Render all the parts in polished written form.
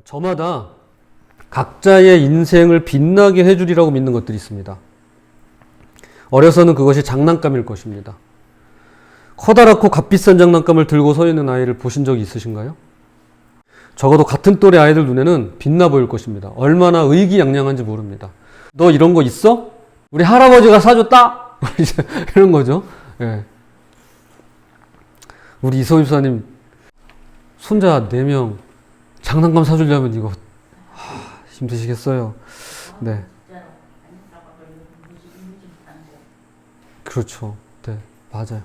저마다 각자의 인생을 빛나게 해주리라고 믿는 것들이 있습니다. 어려서는 그것이 장난감일 것입니다. 커다랗고 값비싼 장난감을 들고 서 있는 아이를 보신 적이 있으신가요? 적어도 같은 또래 아이들 눈에는 빛나 보일 것입니다. 얼마나 의기양양한지 모릅니다. 너 이런 거 있어? 우리 할아버지가 사줬다? 이런 거죠. 예. 우리 이소 집사님 손자 4명 장난감 사주려면 이거 힘드시겠어요. 네. 그렇죠. 네, 맞아요.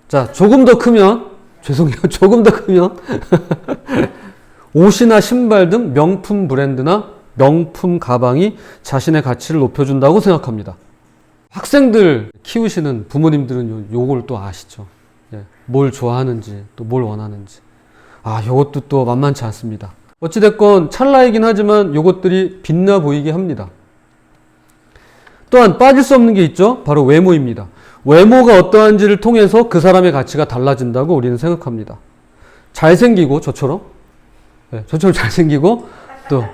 자, 조금 더 크면, 죄송해요. 조금 더 크면, 옷이나 신발 등 명품 브랜드나 명품 가방이 자신의 가치를 높여준다고 생각합니다. 학생들 키우시는 부모님들은 요걸 또 아시죠. 예, 뭘 좋아하는지, 또 뭘 원하는지. 요것도 또 만만치 않습니다. 어찌됐건 찰나이긴 하지만 요것들이 빛나 보이게 합니다. 또한 빠질 수 없는 게 있죠. 바로 외모입니다. 외모가 어떠한지를 통해서 그 사람의 가치가 달라진다고 우리는 생각합니다. 잘생기고 저처럼 잘생기고 또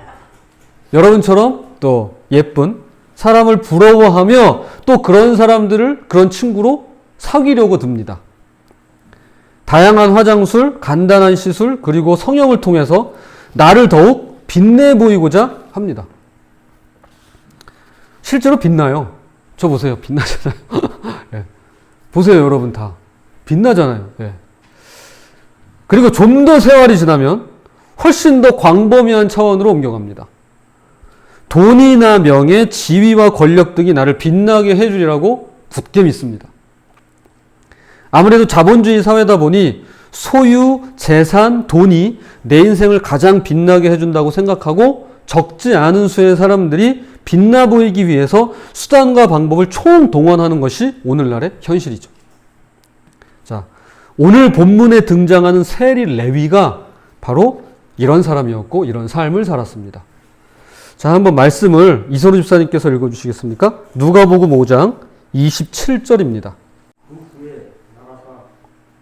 여러분처럼 또 예쁜 사람을 부러워하며 또 그런 사람들을 그런 친구로 사귀려고 듭니다. 다양한 화장술, 간단한 시술, 그리고 성형을 통해서 나를 더욱 빛내 보이고자 합니다. 실제로 빛나요. 저 보세요. 빛나잖아요. 예. 보세요, 여러분 다. 빛나잖아요. 예. 그리고 좀 더 세월이 지나면 훨씬 더 광범위한 차원으로 옮겨갑니다. 돈이나 명예, 지위와 권력 등이 나를 빛나게 해주리라고 굳게 믿습니다. 아무래도 자본주의 사회다 보니 소유, 재산, 돈이 내 인생을 가장 빛나게 해준다고 생각하고 적지 않은 수의 사람들이 빛나 보이기 위해서 수단과 방법을 총동원하는 것이 오늘날의 현실이죠. 자, 오늘 본문에 등장하는 세리 레위가 바로 이런 사람이었고 이런 삶을 살았습니다. 자, 한번 말씀을 이선우 집사님께서 읽어주시겠습니까? 누가복음 5장 27절입니다. 그 후에 나가사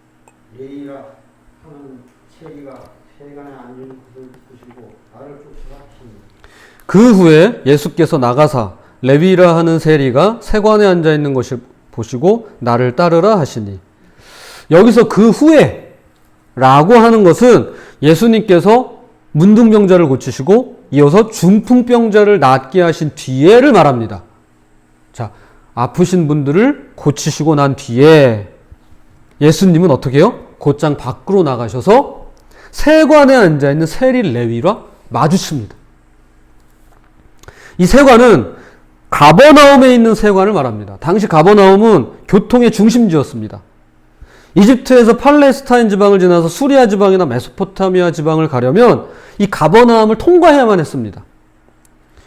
레위라 하는 세리가 세간에 앉은 것을 보시고 나를 쫓으라 하시니. 그 후에 예수께서 나가사 레위라 하는 세리가 세관에 앉아 있는 것을 보시고 나를 따르라 하시니. 여기서 그 후에 라고 하는 것은 예수님께서 문둥병자를 고치시고 이어서 중풍병자를 낫게 하신 뒤에를 말합니다. 자, 아프신 분들을 고치시고 난 뒤에 예수님은 어떻게 해요? 곧장 밖으로 나가셔서 세관에 앉아있는 세리 레위와 마주칩니다. 이 세관은 가버나움에 있는 세관을 말합니다. 당시 가버나움은 교통의 중심지였습니다. 이집트에서 팔레스타인 지방을 지나서 수리아 지방이나 메소포타미아 지방을 가려면 이 가버나움을 통과해야만 했습니다.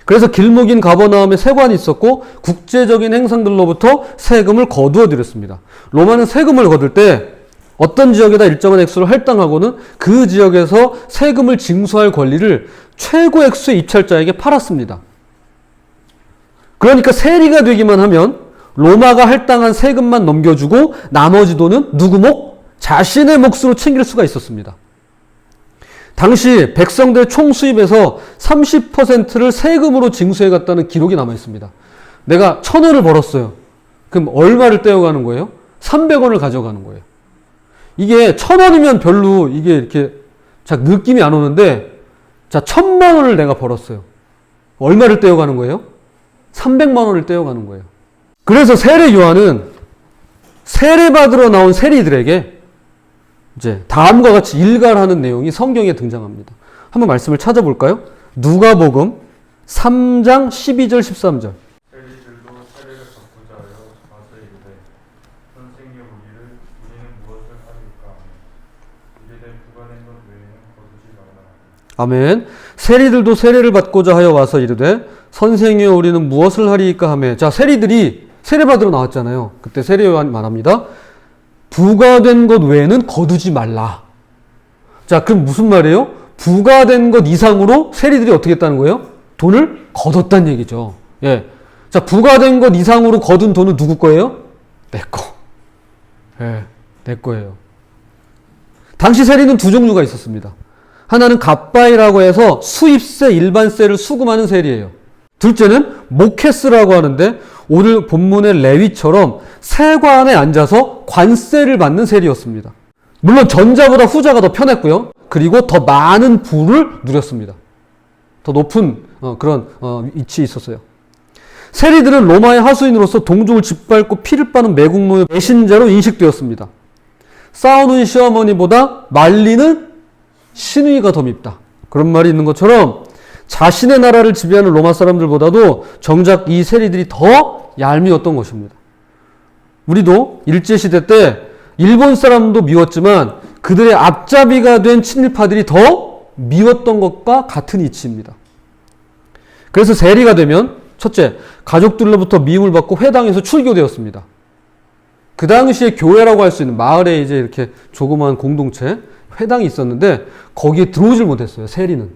그래서 길목인 가버나움에 세관이 있었고 국제적인 행상들로부터 세금을 거두어 들였습니다. 로마는 세금을 거둘 때 어떤 지역에다 일정한 액수를 할당하고는 그 지역에서 세금을 징수할 권리를 최고 액수의 입찰자에게 팔았습니다. 그러니까 세리가 되기만 하면 로마가 할당한 세금만 넘겨주고 나머지 돈은 누구 목? 자신의 몫으로 챙길 수가 있었습니다. 당시 백성들 총 수입에서 30%를 세금으로 징수해 갔다는 기록이 남아 있습니다. 내가 1,000원을 벌었어요. 그럼 얼마를 떼어가는 거예요? 300원을 가져가는 거예요. 이게 1,000원이면 별로 이게 이렇게 느낌이 안 오는데, 자, 1,000만 원을 내가 벌었어요. 얼마를 떼어가는 거예요? 300만 원을 떼어가는 거예요. 그래서 세례 요한은 세례받으러 나온 세리들에게 이제 다음과 같이 일갈하는 내용이 성경에 등장합니다. 한번 말씀을 찾아볼까요? 누가복음 3장 12절 13절. 세리들도 세례를 받고자 하여 와서 이르되 선생님 우리는 무엇을 하리까 하며 이르되 부과된 것 외에는 거두지 말라. 아멘. 세리들도 세례를 받고자 하여 와서 이르되 선생이여 우리는 무엇을 하리까 하며. 자, 세리들이 세례받으러 나왔잖아요. 그때 세례 요한이 말합니다. 부과된 것 외에는 거두지 말라. 자, 그럼 무슨 말이에요? 부과된 것 이상으로 세리들이 어떻게 했다는 거예요? 돈을 거뒀다는 얘기죠. 예. 자, 부과된 것 이상으로 거둔 돈은 누구 거예요? 내 거. 예, 내 거예요. 당시 세리는 두 종류가 있었습니다. 하나는 갑바이라고 해서 수입세, 일반세를 수금하는 세리예요. 둘째는 모케스라고 하는데 오늘 본문의 레위처럼 세관에 앉아서 관세를 받는 세리였습니다. 물론 전자보다 후자가 더 편했고요. 그리고 더 많은 부를 누렸습니다. 더 높은 그런 위치에 있었어요. 세리들은 로마의 하수인으로서 동족을 짓밟고 피를 빠는 매국노의 배신자로 인식되었습니다. 싸우는 시어머니보다 말리는 시누이가 더 밉다. 그런 말이 있는 것처럼 자신의 나라를 지배하는 로마 사람들보다도 정작 이 세리들이 더 얄미웠던 것입니다. 우리도 일제시대 때 일본 사람도 미웠지만 그들의 앞잡이가 된 친일파들이 더 미웠던 것과 같은 이치입니다. 그래서 세리가 되면 첫째, 가족들로부터 미움을 받고 회당에서 출교되었습니다. 그 당시에 교회라고 할 수 있는 마을에 이제 이렇게 조그마한 공동체, 회당이 있었는데 거기에 들어오질 못했어요, 세리는.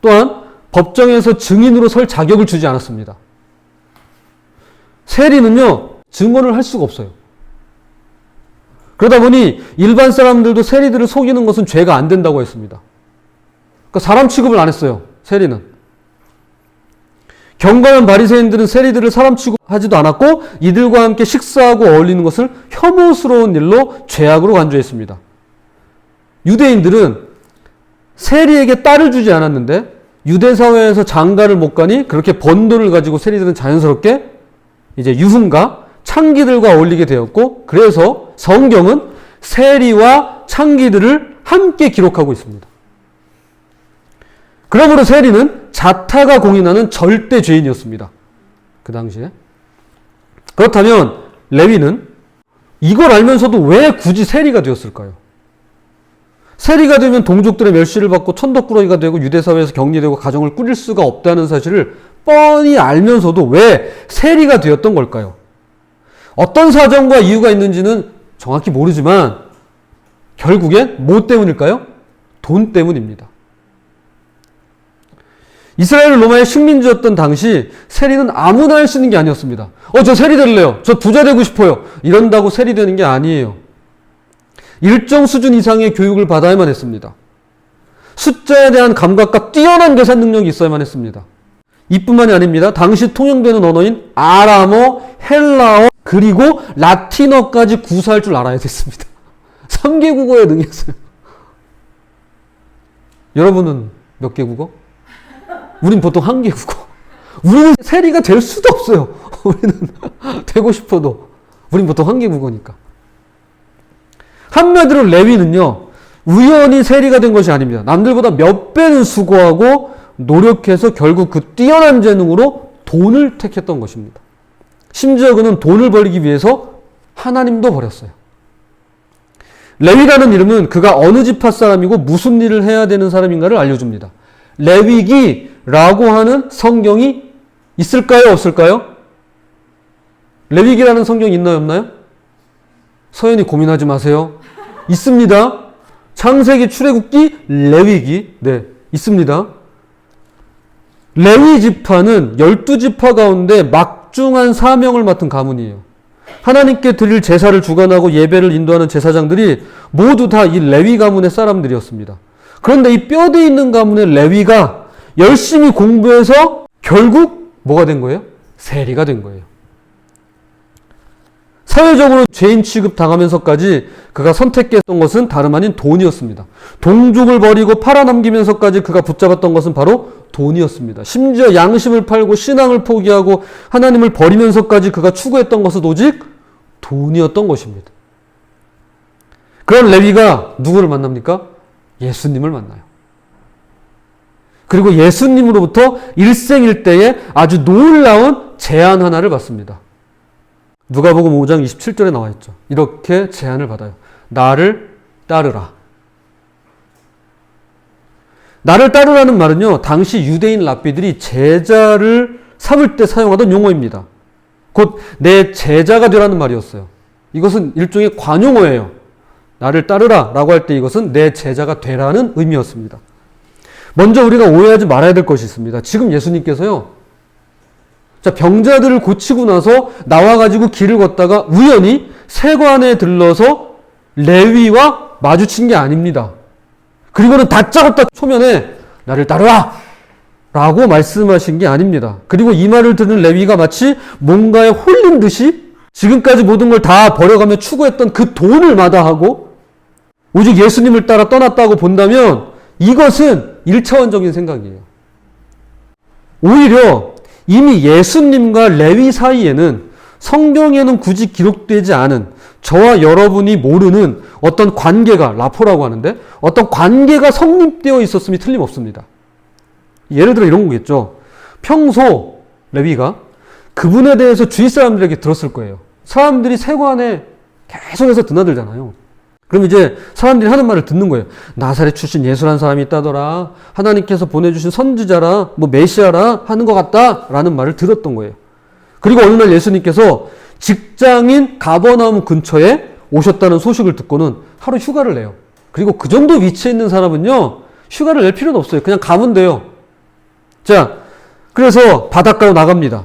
또한 법정에서 증인으로 설 자격을 주지 않았습니다. 세리는요, 증언을 할 수가 없어요. 그러다 보니 일반 사람들도 세리들을 속이는 것은 죄가 안 된다고 했습니다. 그러니까 사람 취급을 안 했어요, 세리는. 경건한 바리새인들은 세리들을 사람 취급하지도 않았고 이들과 함께 식사하고 어울리는 것을 혐오스러운 일로 죄악으로 간주했습니다. 유대인들은 세리에게 딸을 주지 않았는데 유대 사회에서 장가를 못 가니 그렇게 번 돈을 가지고 세리들은 자연스럽게 이제 유흥가 창기들과 어울리게 되었고, 그래서 성경은 세리와 창기들을 함께 기록하고 있습니다. 그러므로 세리는 자타가 공인하는 절대 죄인이었습니다. 그 당시에. 그렇다면 레위는 이걸 알면서도 왜 굳이 세리가 되었을까요? 세리가 되면 동족들의 멸시를 받고 천덕꾸러기가 되고 유대사회에서 격리되고 가정을 꾸릴 수가 없다는 사실을 뻔히 알면서도 왜 세리가 되었던 걸까요? 어떤 사정과 이유가 있는지는 정확히 모르지만 결국엔 뭐 때문일까요? 돈 때문입니다. 이스라엘 로마의 식민지였던 당시 세리는 아무나 할 수 있는 게 아니었습니다. 저 세리 될래요. 저 부자 되고 싶어요. 이런다고 세리 되는 게 아니에요. 일정 수준 이상의 교육을 받아야만 했습니다. 숫자에 대한 감각과 뛰어난 계산 능력이 있어야만 했습니다. 이뿐만이 아닙니다. 당시 통용되는 언어인 아람어, 헬라어, 그리고 라틴어까지 구사할 줄 알아야 됐습니다. 3개 국어에 능했어요. 여러분은 몇 개 국어? 우린 보통 1개 국어. 우리는 세리가 될 수도 없어요. 우리는 되고 싶어도. 우린 보통 1개 국어니까. 한마디로 레위는요, 우연히 세리가 된 것이 아닙니다. 남들보다 몇 배는 수고하고 노력해서 결국 그 뛰어난 재능으로 돈을 택했던 것입니다. 심지어 그는 돈을 벌기 위해서 하나님도 버렸어요. 레위라는 이름은 그가 어느 지파 사람이고 무슨 일을 해야 되는 사람인가를 알려줍니다. 레위기라고 하는 성경이 있을까요? 없을까요? 레위기라는 성경이 있나요? 없나요? 서연이 고민하지 마세요. 있습니다. 창세기, 출애굽기, 레위기. 네, 있습니다. 레위 지파는 12지파 가운데 막중한 사명을 맡은 가문이에요. 하나님께 드릴 제사를 주관하고 예배를 인도하는 제사장들이 모두 다 이 레위 가문의 사람들이었습니다. 그런데 이 뼈대 있는 가문의 레위가 열심히 공부해서 결국 뭐가 된 거예요? 세리가 된 거예요. 사회적으로 죄인 취급 당하면서까지 그가 선택했던 것은 다름 아닌 돈이었습니다. 동족을 버리고 팔아넘기면서까지 그가 붙잡았던 것은 바로 돈이었습니다. 심지어 양심을 팔고 신앙을 포기하고 하나님을 버리면서까지 그가 추구했던 것은 오직 돈이었던 것입니다. 그런 레위가 누구를 만납니까? 예수님을 만나요. 그리고 예수님으로부터 일생일대에 아주 놀라운 제안 하나를 받습니다. 누가복음 5장 27절에 나와 있죠. 이렇게 제안을 받아요. 나를 따르라. 나를 따르라는 말은요, 당시 유대인 랍비들이 제자를 삼을 때 사용하던 용어입니다. 곧 내 제자가 되라는 말이었어요. 이것은 일종의 관용어예요. 나를 따르라 라고 할 때 이것은 내 제자가 되라는 의미였습니다. 먼저 우리가 오해하지 말아야 될 것이 있습니다. 지금 예수님께서요, 병자들을 고치고 나서 나와가지고 길을 걷다가 우연히 세관에 들러서 레위와 마주친 게 아닙니다. 그리고는 다짜고짜 초면에 나를 따르라! 라고 말씀하신 게 아닙니다. 그리고 이 말을 듣는 레위가 마치 뭔가에 홀린 듯이 지금까지 모든 걸 다 버려가며 추구했던 그 돈을 마다하고 오직 예수님을 따라 떠났다고 본다면 이것은 1차원적인 생각이에요. 오히려 이미 예수님과 레위 사이에는 성경에는 굳이 기록되지 않은 저와 여러분이 모르는 어떤 관계가, 라포라고 하는데 어떤 관계가 성립되어 있었음이 틀림없습니다. 예를 들어 이런 거겠죠. 평소 레위가 그분에 대해서 주위 사람들에게 들었을 거예요. 사람들이 세관에 계속해서 드나들잖아요. 그럼 이제 사람들이 하는 말을 듣는 거예요. 나사렛 출신 예수라는 사람이 있다더라. 하나님께서 보내주신 선지자라, 뭐 메시아라 하는 것 같다. 라는 말을 들었던 거예요. 그리고 어느 날 예수님께서 직장인 가버나움 근처에 오셨다는 소식을 듣고는 하루 휴가를 내요. 그리고 그 정도 위치에 있는 사람은요, 휴가를 낼 필요는 없어요. 그냥 가면 돼요. 자, 그래서 바닷가로 나갑니다.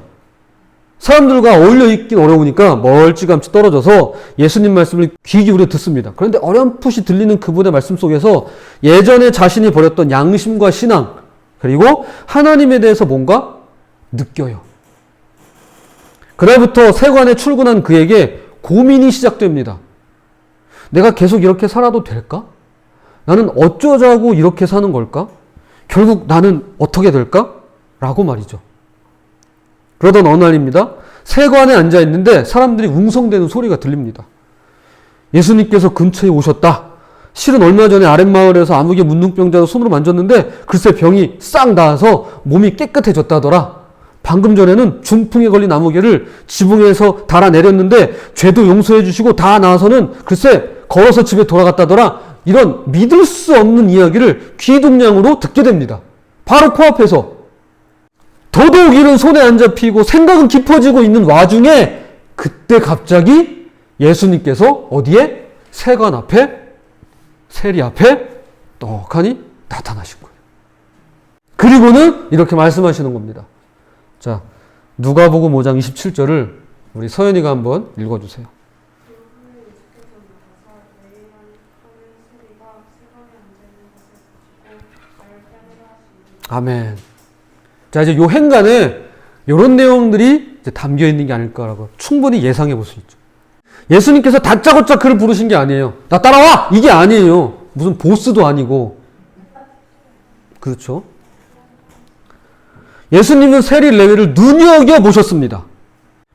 사람들과 어울려 있긴 어려우니까 멀찌감치 떨어져서 예수님 말씀을 귀 기울여 듣습니다. 그런데 어렴풋이 들리는 그분의 말씀 속에서 예전에 자신이 버렸던 양심과 신앙, 그리고 하나님에 대해서 뭔가 느껴요. 그날부터 세관에 출근한 그에게 고민이 시작됩니다. 내가 계속 이렇게 살아도 될까? 나는 어쩌자고 이렇게 사는 걸까? 결국 나는 어떻게 될까? 라고 말이죠. 그러던 어느 날입니다. 세관에 앉아 있는데 사람들이 웅성대는 소리가 들립니다. 예수님께서 근처에 오셨다. 실은 얼마 전에 아랫마을에서 아무개 문둥병자로 손으로 만졌는데 글쎄 병이 싹 나아서 몸이 깨끗해졌다더라. 방금 전에는 중풍에 걸린 아무개를 지붕에서 달아내렸는데 죄도 용서해 주시고 다 나아서는 글쎄 걸어서 집에 돌아갔다더라. 이런 믿을 수 없는 이야기를 귀동냥으로 듣게 됩니다. 바로 코앞에서. 더더욱 일은 손에 안 잡히고 생각은 깊어지고 있는 와중에 그때 갑자기 예수님께서 어디에? 세관 앞에, 세리 앞에 떡하니 나타나신 거예요. 그리고는 이렇게 말씀하시는 겁니다. 자, 누가복음 5장 27절을 우리 서연이가 한번 읽어주세요. 아멘. 자, 이제 요 행간에 이런 내용들이 이제 담겨 있는 게 아닐까라고 충분히 예상해 볼 수 있죠. 예수님께서 다짜고짜 그를 부르신 게 아니에요. 나 따라와! 이게 아니에요. 무슨 보스도 아니고. 그렇죠? 예수님은 세리 레위를 눈여겨보셨습니다.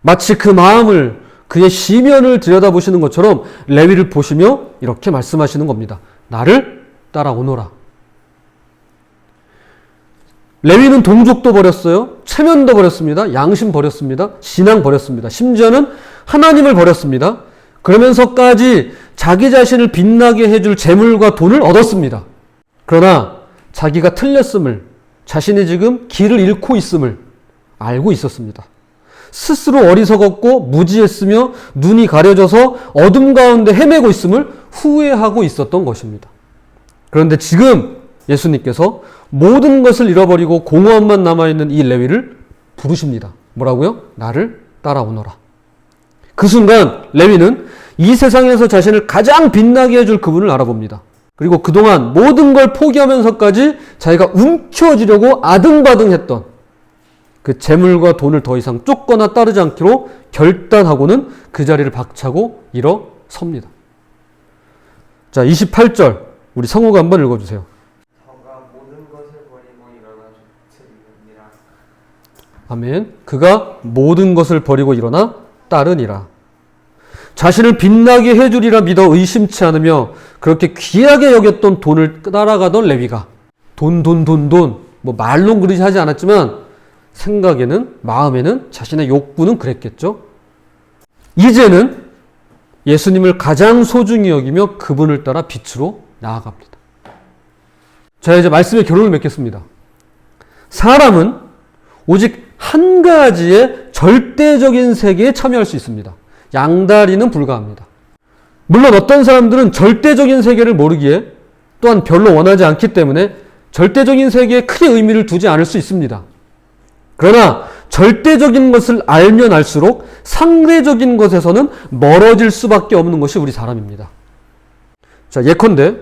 마치 그 마음을, 그의 시면을 들여다보시는 것처럼 레위를 보시며 이렇게 말씀하시는 겁니다. 나를 따라오너라. 레위는 동족도 버렸어요. 체면도 버렸습니다. 양심 버렸습니다. 신앙 버렸습니다. 심지어는 하나님을 버렸습니다. 그러면서까지 자기 자신을 빛나게 해줄 재물과 돈을 얻었습니다. 그러나 자기가 틀렸음을, 자신이 지금 길을 잃고 있음을 알고 있었습니다. 스스로 어리석었고 무지했으며 눈이 가려져서 어둠 가운데 헤매고 있음을 후회하고 있었던 것입니다. 그런데 지금 예수님께서 모든 것을 잃어버리고 공허함만 남아있는 이 레위를 부르십니다. 뭐라고요? 나를 따라오너라. 그 순간 레위는 이 세상에서 자신을 가장 빛나게 해줄 그분을 알아봅니다. 그리고 그동안 모든 걸 포기하면서까지 자기가 움켜쥐려고 아등바등했던 그 재물과 돈을 더 이상 쫓거나 따르지 않기로 결단하고는 그 자리를 박차고 일어섭니다. 자, 28절 우리 성우가 한번 읽어주세요. 아멘. 그가 모든 것을 버리고 일어나 따르니라. 자신을 빛나게 해주리라 믿어 의심치 않으며 그렇게 귀하게 여겼던 돈을 따라가던 레위가 돈, 뭐 말론 그러지 하지 않았지만 생각에는, 마음에는, 자신의 욕구는 그랬겠죠. 이제는 예수님을 가장 소중히 여기며 그분을 따라 빛으로 나아갑니다. 자, 이제 말씀의 결론을 맺겠습니다. 사람은 오직 한 가지의 절대적인 세계에 참여할 수 있습니다. 양다리는 불가합니다. 물론 어떤 사람들은 절대적인 세계를 모르기에 또한 별로 원하지 않기 때문에 절대적인 세계에 크게 의미를 두지 않을 수 있습니다. 그러나 절대적인 것을 알면 알수록 상대적인 것에서는 멀어질 수밖에 없는 것이 우리 사람입니다. 자, 예컨대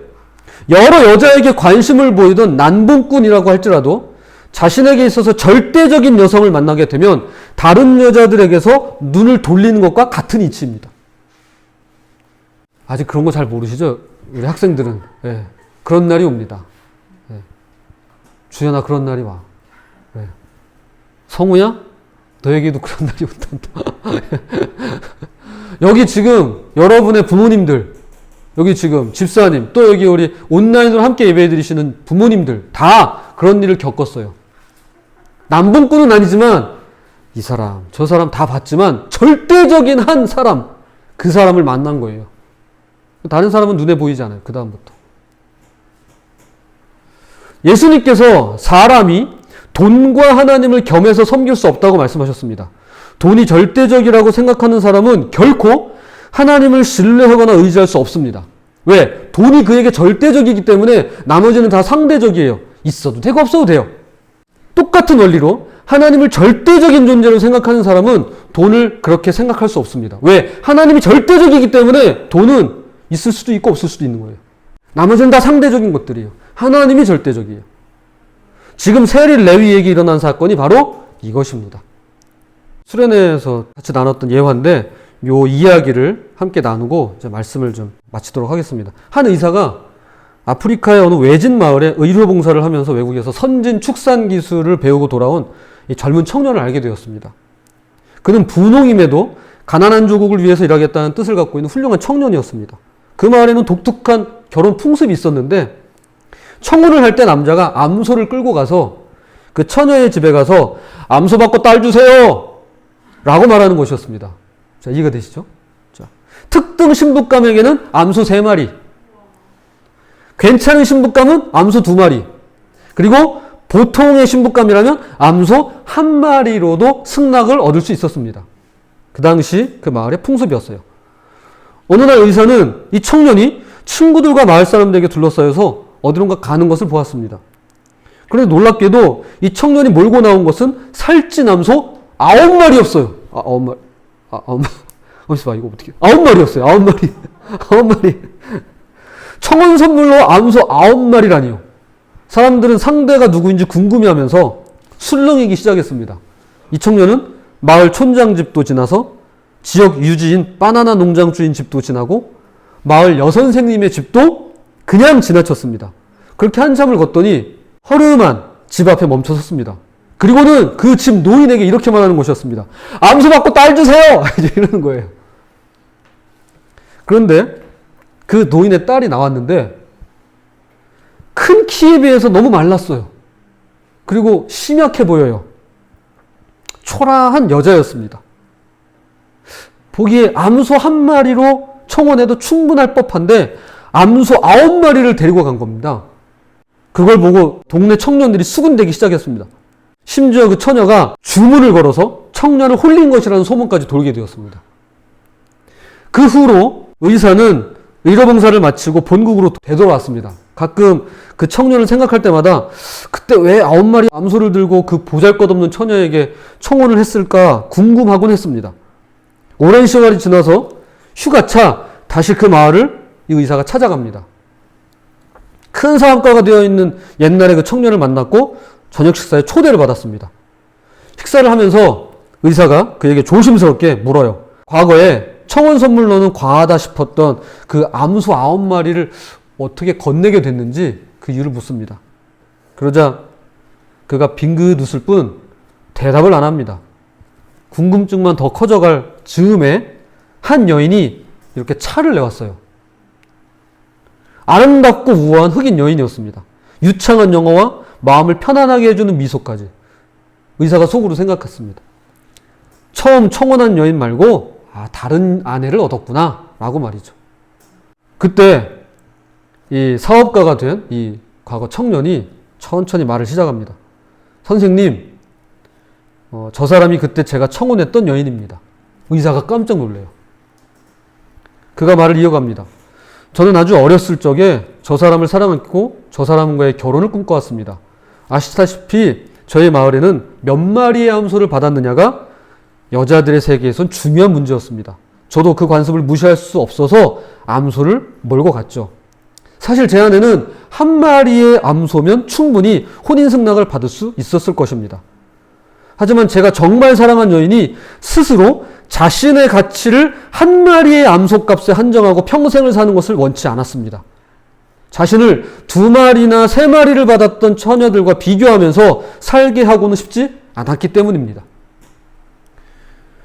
여러 여자에게 관심을 보이던 난봉꾼이라고 할지라도 자신에게 있어서 절대적인 여성을 만나게 되면 다른 여자들에게서 눈을 돌리는 것과 같은 이치입니다. 아직 그런 거 잘 모르시죠? 우리 학생들은. 예. 그런 날이 옵니다. 예. 주연아, 그런 날이 와. 예. 성우야? 너에게도 그런 날이 온단다. 여기 지금 여러분의 부모님들, 여기 지금 집사님, 또 여기 우리 온라인으로 함께 예배 드리시는 부모님들 다 그런 일을 겪었어요. 남분꾼은 아니지만 이 사람, 저 사람 다 봤지만 절대적인 한 사람, 그 사람을 만난 거예요. 다른 사람은 눈에 보이지 않아요. 그 다음부터. 예수님께서 사람이 돈과 하나님을 겸해서 섬길 수 없다고 말씀하셨습니다. 돈이 절대적이라고 생각하는 사람은 결코 하나님을 신뢰하거나 의지할 수 없습니다. 왜? 돈이 그에게 절대적이기 때문에 나머지는 다 상대적이에요. 있어도 되고 없어도 돼요. 똑같은 원리로 하나님을 절대적인 존재로 생각하는 사람은 돈을 그렇게 생각할 수 없습니다. 왜? 하나님이 절대적이기 때문에 돈은 있을 수도 있고 없을 수도 있는 거예요. 나머지는 다 상대적인 것들이에요. 하나님이 절대적이에요. 지금 세릴 레위에게 일어난 사건이 바로 이것입니다. 수련회에서 같이 나눴던 예화인데 요 이야기를 함께 나누고 이제 말씀을 좀 마치도록 하겠습니다. 한 의사가 아프리카의 어느 외진 마을에 의료봉사를 하면서 외국에서 선진 축산 기술을 배우고 돌아온 이 젊은 청년을 알게 되었습니다. 그는 부농임에도 가난한 조국을 위해서 일하겠다는 뜻을 갖고 있는 훌륭한 청년이었습니다. 그 마을에는 독특한 결혼 풍습이 있었는데 청혼을 할 때 남자가 암소를 끌고 가서 그 처녀의 집에 가서 암소 받고 딸 주세요! 라고 말하는 것이었습니다. 자, 이해가 되시죠? 자, 특등 신부감에게는 암소 3마리, 괜찮은 신부감은 암소 2마리, 그리고 보통의 신부감이라면 암소 1마리로도 승낙을 얻을 수 있었습니다. 그 당시 그 마을의 풍습이었어요. 어느 날 의사는 이 청년이 친구들과 마을 사람들에게 둘러싸여서 어디론가 가는 것을 보았습니다. 그런데 놀랍게도 이 청년이 몰고 나온 것은 살찐 암소 9마리였어요. 9마리. 9마리. 어디서 봐, 이거 어떻게. 9마리였어요. 9마리. 9마리. 청혼 선물로 암소 9마리라니요. 사람들은 상대가 누구인지 궁금해하면서 술렁이기 시작했습니다. 이 청년은 마을 촌장 집도 지나서 지역 유지인 바나나 농장 주인 집도 지나고 마을 여선생님의 집도 그냥 지나쳤습니다. 그렇게 한참을 걷더니 허름한 집 앞에 멈춰 섰습니다. 그리고는 그 집 노인에게 이렇게 말하는 것이었습니다. 암소 받고 딸 주세요! 이제 이러는 거예요. 그런데 그 노인의 딸이 나왔는데 큰 키에 비해서 너무 말랐어요. 그리고 심약해 보여요. 초라한 여자였습니다. 보기에 암소 1마리로 청혼해도 충분할 법한데 암소 9마리를 데리고 간 겁니다. 그걸 보고 동네 청년들이 수군대기 시작했습니다. 심지어 그 처녀가 주문을 걸어서 청년을 홀린 것이라는 소문까지 돌게 되었습니다. 그 후로 의사는 의료봉사를 마치고 본국으로 되돌아왔습니다. 가끔 그 청년을 생각할 때마다 그때 왜 9마리 암소를 들고 그 보잘것없는 처녀에게 청혼을 했을까 궁금하곤 했습니다. 오랜 시간이 지나서 휴가차 다시 그 마을을 이 의사가 찾아갑니다. 큰 사업가가 되어 있는 옛날에 그 청년을 만났고 저녁 식사에 초대를 받았습니다. 식사를 하면서 의사가 그에게 조심스럽게 물어요. 과거에 청혼 선물로는 과하다 싶었던 그 암소 9마리를 어떻게 건네게 됐는지 그 이유를 묻습니다. 그러자 그가 빙긋 웃을 뿐 대답을 안 합니다. 궁금증만 더 커져갈 즈음에 한 여인이 이렇게 차를 내왔어요. 아름답고 우아한 흑인 여인이었습니다. 유창한 영어와 마음을 편안하게 해주는 미소까지. 의사가 속으로 생각했습니다. 처음 청혼한 여인 말고 다른 아내를 얻었구나 라고 말이죠. 그때 이 사업가가 된 이 과거 청년이 천천히 말을 시작합니다. 선생님, 저 사람이 그때 제가 청혼했던 여인입니다. 의사가 깜짝 놀래요. 그가 말을 이어갑니다. 저는 아주 어렸을 적에 저 사람을 사랑했고 저 사람과의 결혼을 꿈꿔왔습니다. 아시다시피 저희 마을에는 몇 마리의 암소를 받았느냐가 여자들의 세계에선 중요한 문제였습니다. 저도 그 관습을 무시할 수 없어서 암소를 몰고 갔죠. 사실 제 아내는 한 마리의 암소면 충분히 혼인승낙을 받을 수 있었을 것입니다. 하지만 제가 정말 사랑한 여인이 스스로 자신의 가치를 한 마리의 암소값에 한정하고 평생을 사는 것을 원치 않았습니다. 자신을 2마리나 3마리를 받았던 처녀들과 비교하면서 살게 하고는 싶지 않았기 때문입니다.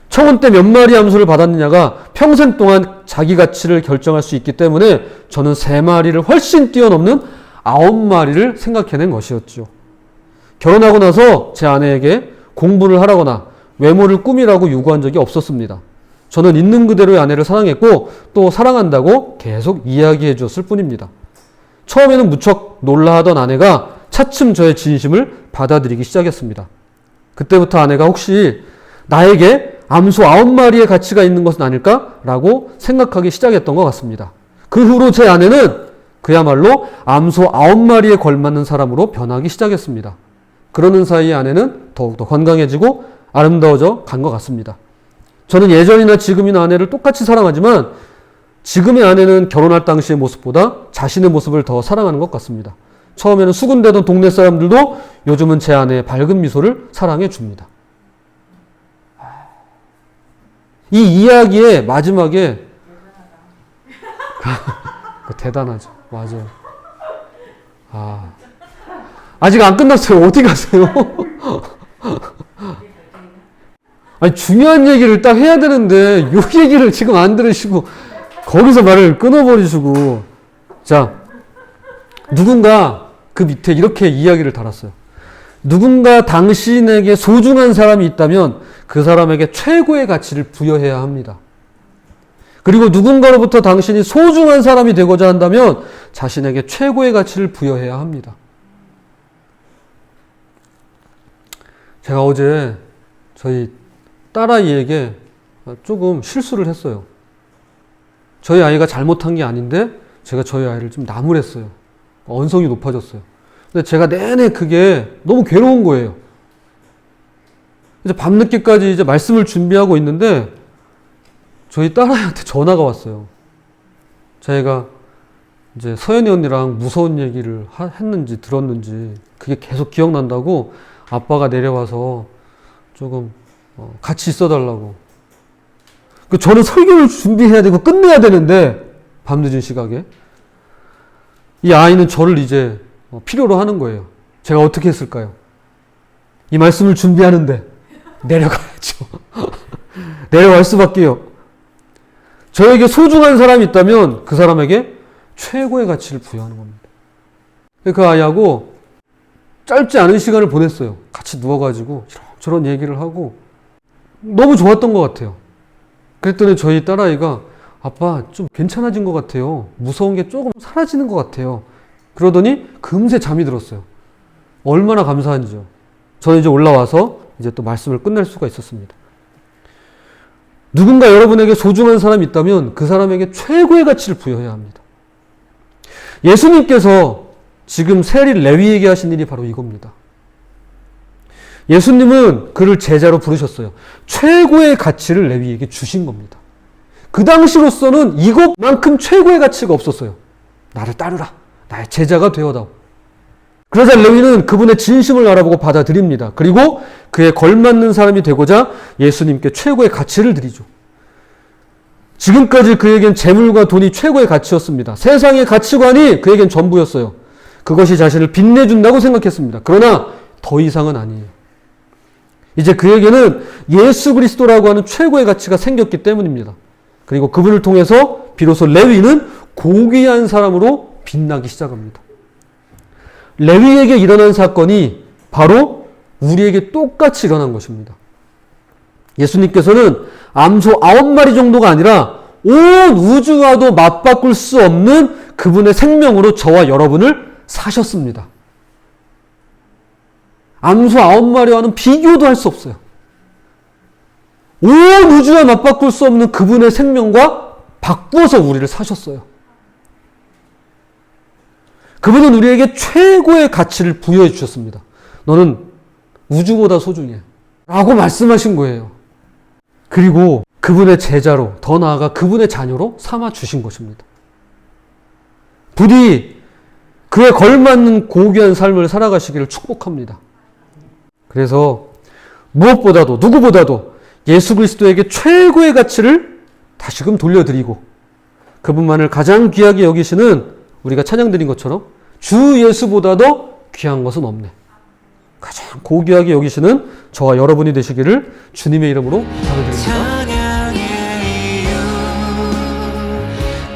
청혼 때 몇 마리 암소를 받았느냐가 평생 동안 자기 가치를 결정할 수 있기 때문에 저는 3마리를 훨씬 뛰어넘는 9마리를 생각해낸 것이었죠. 결혼하고 나서 제 아내에게 공부를 하라거나 외모를 꾸미라고 요구한 적이 없었습니다. 저는 있는 그대로의 아내를 사랑했고 또 사랑한다고 계속 이야기해 주었을 뿐입니다. 처음에는 무척 놀라하던 아내가 차츰 저의 진심을 받아들이기 시작했습니다. 그때부터 아내가 혹시 나에게 암소 9마리의 가치가 있는 것은 아닐까? 라고 생각하기 시작했던 것 같습니다. 그 후로 제 아내는 그야말로 암소 9마리에 걸맞는 사람으로 변하기 시작했습니다. 그러는 사이에 아내는 더욱더 건강해지고 아름다워져 간 것 같습니다. 저는 예전이나 지금이나 아내를 똑같이 사랑하지만 지금의 아내는 결혼할 당시의 모습보다 자신의 모습을 더 사랑하는 것 같습니다. 처음에는 수군대던 동네 사람들도 요즘은 제 아내의 밝은 미소를 사랑해 줍니다. 이 이야기의 마지막에 대단하죠. 맞아요. 아직 안 끝났어요. 어디 가세요? 아니, 중요한 얘기를 딱 해야 되는데 요 얘기를 지금 안 들으시고 거기서 말을 끊어버리시고. 자, 누군가 그 밑에 이렇게 이야기를 달았어요. 누군가 당신에게 소중한 사람이 있다면 그 사람에게 최고의 가치를 부여해야 합니다. 그리고 누군가로부터 당신이 소중한 사람이 되고자 한다면 자신에게 최고의 가치를 부여해야 합니다. 제가 어제 저희 딸아이에게 조금 실수를 했어요. 저희 아이가 잘못한 게 아닌데 제가 저희 아이를 좀 나무랬어요. 언성이 높아졌어요. 근데 제가 내내 그게 너무 괴로운 거예요. 이제 밤늦게까지 이제 말씀을 준비하고 있는데 저희 딸아이한테 전화가 왔어요. 자기가 이제 서연이 언니랑 무서운 얘기를 했는지 들었는지 그게 계속 기억난다고 아빠가 내려와서 조금 같이 있어달라고. 저는 설교를 준비해야 되고 끝내야 되는데 밤늦은 시각에 이 아이는 저를 이제 필요로 하는 거예요. 제가 어떻게 했을까요? 이 말씀을 준비하는데 내려가야죠. 내려갈 수밖에요. 저에게 소중한 사람이 있다면 그 사람에게 최고의 가치를 부여하는 겁니다. 그 아이하고 짧지 않은 시간을 보냈어요. 같이 누워가지고 저런 얘기를 하고 너무 좋았던 것 같아요. 그랬더니 저희 딸아이가 아빠 좀 괜찮아진 것 같아요. 무서운 게 조금 사라지는 것 같아요. 그러더니 금세 잠이 들었어요. 얼마나 감사한지요. 저는 이제 올라와서 이제 또 말씀을 끝낼 수가 있었습니다. 누군가 여러분에게 소중한 사람이 있다면 그 사람에게 최고의 가치를 부여해야 합니다. 예수님께서 지금 세리 레위에게 하신 일이 바로 이겁니다. 예수님은 그를 제자로 부르셨어요. 최고의 가치를 레위에게 주신 겁니다. 그 당시로서는 이것만큼 최고의 가치가 없었어요. 나를 따르라. 나의 제자가 되어다오. 그러자 레위는 그분의 진심을 알아보고 받아들입니다. 그리고 그에 걸맞는 사람이 되고자 예수님께 최고의 가치를 드리죠. 지금까지 그에겐 재물과 돈이 최고의 가치였습니다. 세상의 가치관이 그에겐 전부였어요. 그것이 자신을 빛내준다고 생각했습니다. 그러나 더 이상은 아니에요. 이제 그에게는 예수 그리스도라고 하는 최고의 가치가 생겼기 때문입니다. 그리고 그분을 통해서 비로소 레위는 고귀한 사람으로 빛나기 시작합니다. 레위에게 일어난 사건이 바로 우리에게 똑같이 일어난 것입니다. 예수님께서는 암소 9마리 정도가 아니라 온 우주와도 맞바꿀 수 없는 그분의 생명으로 저와 여러분을 사셨습니다. 암소 9마리와는 비교도 할 수 없어요. 온 우주와 맞바꿀 수 없는 그분의 생명과 바꾸어서 우리를 사셨어요. 그분은 우리에게 최고의 가치를 부여해 주셨습니다. 너는 우주보다 소중해. 라고 말씀하신 거예요. 그리고 그분의 제자로, 더 나아가 그분의 자녀로 삼아 주신 것입니다. 부디 그에 걸맞는 고귀한 삶을 살아가시기를 축복합니다. 그래서 무엇보다도 누구보다도 예수 그리스도에게 최고의 가치를 다시금 돌려드리고 그분만을 가장 귀하게 여기시는 우리가 찬양드린 것처럼 주 예수보다도 귀한 것은 없네. 가장 고귀하게 여기시는 저와 여러분이 되시기를 주님의 이름으로 부탁을 드립니다. 찬양의 이유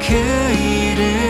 그 이름